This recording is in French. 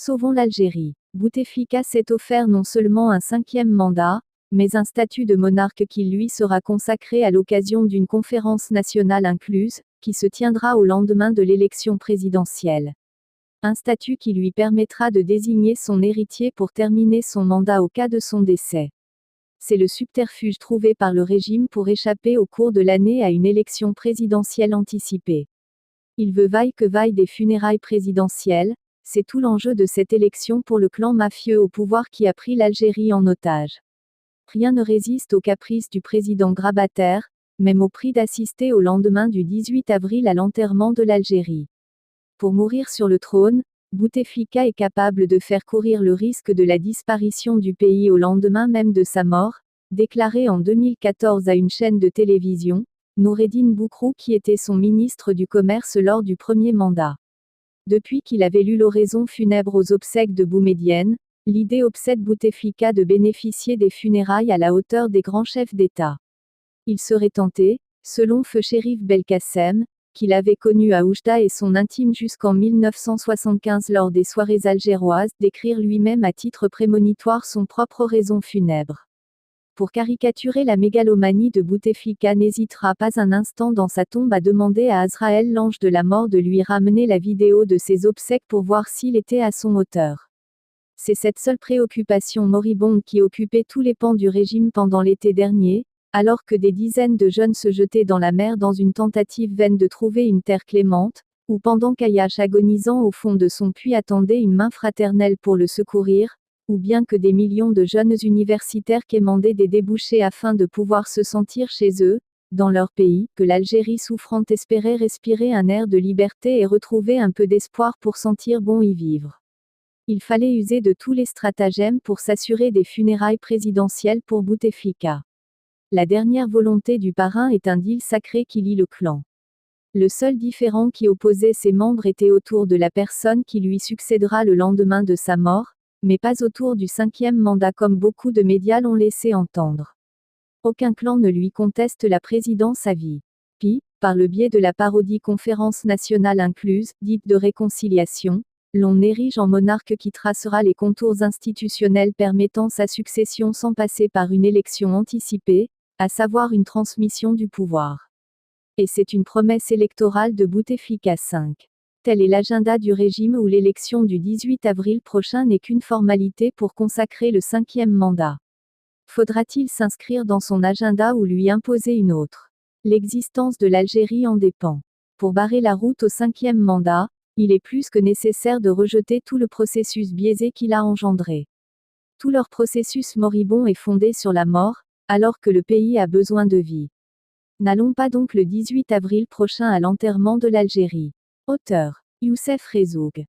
Sauvons l'Algérie. Bouteflika s'est offert non seulement un 5e mandat, mais un statut de monarque qui lui sera consacré à l'occasion d'une conférence nationale incluse, qui se tiendra au lendemain de l'élection présidentielle. Un statut qui lui permettra de désigner son héritier pour terminer son mandat au cas de son décès. C'est le subterfuge trouvé par le régime pour échapper au cours de l'année à une élection présidentielle anticipée. Il veut vaille que vaille des funérailles présidentielles, c'est tout l'enjeu de cette élection pour le clan mafieux au pouvoir qui a pris l'Algérie en otage. Rien ne résiste aux caprices du président grabataire, même au prix d'assister au lendemain du 18 avril à l'enterrement de l'Algérie. Pour mourir sur le trône, Bouteflika est capable de faire courir le risque de la disparition du pays au lendemain même de sa mort, déclaré en 2014 à une chaîne de télévision, Noureddine Boukrou qui était son ministre du Commerce lors du premier mandat. Depuis qu'il avait lu l'oraison funèbre aux obsèques de Boumedienne, l'idée obsède Bouteflika de bénéficier des funérailles à la hauteur des grands chefs d'État. Il serait tenté, selon Feu Chérif Belkacem, qu'il avait connu à Oujda et son intime jusqu'en 1975 lors des soirées algéroises, d'écrire lui-même à titre prémonitoire son propre oraison funèbre. Pour caricaturer la mégalomanie de Bouteflika n'hésitera pas un instant dans sa tombe à demander à Azraël l'ange de la mort de lui ramener la vidéo de ses obsèques pour voir s'il était à son hauteur. C'est cette seule préoccupation moribonde qui occupait tous les pans du régime pendant l'été dernier, alors que des dizaines de jeunes se jetaient dans la mer dans une tentative vaine de trouver une terre clémente, ou pendant qu'Ayache agonisant au fond de son puits attendait une main fraternelle pour le secourir, ou bien que des millions de jeunes universitaires quémandaient des débouchés afin de pouvoir se sentir chez eux, dans leur pays, que l'Algérie souffrante espérait respirer un air de liberté et retrouver un peu d'espoir pour sentir bon y vivre. Il fallait user de tous les stratagèmes pour s'assurer des funérailles présidentielles pour Bouteflika. La dernière volonté du parrain est un deal sacré qui lie le clan. Le seul différend qui opposait ses membres était autour de la personne qui lui succédera le lendemain de sa mort, mais pas autour du 5e mandat comme beaucoup de médias l'ont laissé entendre. Aucun clan ne lui conteste la présidence à vie. Puis, par le biais de la parodie conférence nationale incluse, dite de réconciliation, l'on érige en monarque qui tracera les contours institutionnels permettant sa succession sans passer par une élection anticipée, à savoir une transmission du pouvoir. Et c'est une promesse électorale de Bouteflika 5. Tel est l'agenda du régime où l'élection du 18 avril prochain n'est qu'une formalité pour consacrer le 5e mandat. Faudra-t-il s'inscrire dans son agenda ou lui imposer une autre? L'existence de l'Algérie en dépend. Pour barrer la route au 5e mandat, il est plus que nécessaire de rejeter tout le processus biaisé qu'il a engendré. Tout leur processus moribond est fondé sur la mort, alors que le pays a besoin de vie. N'allons pas donc le 18 avril prochain à l'enterrement de l'Algérie. Auteur, Youssef Rezoug.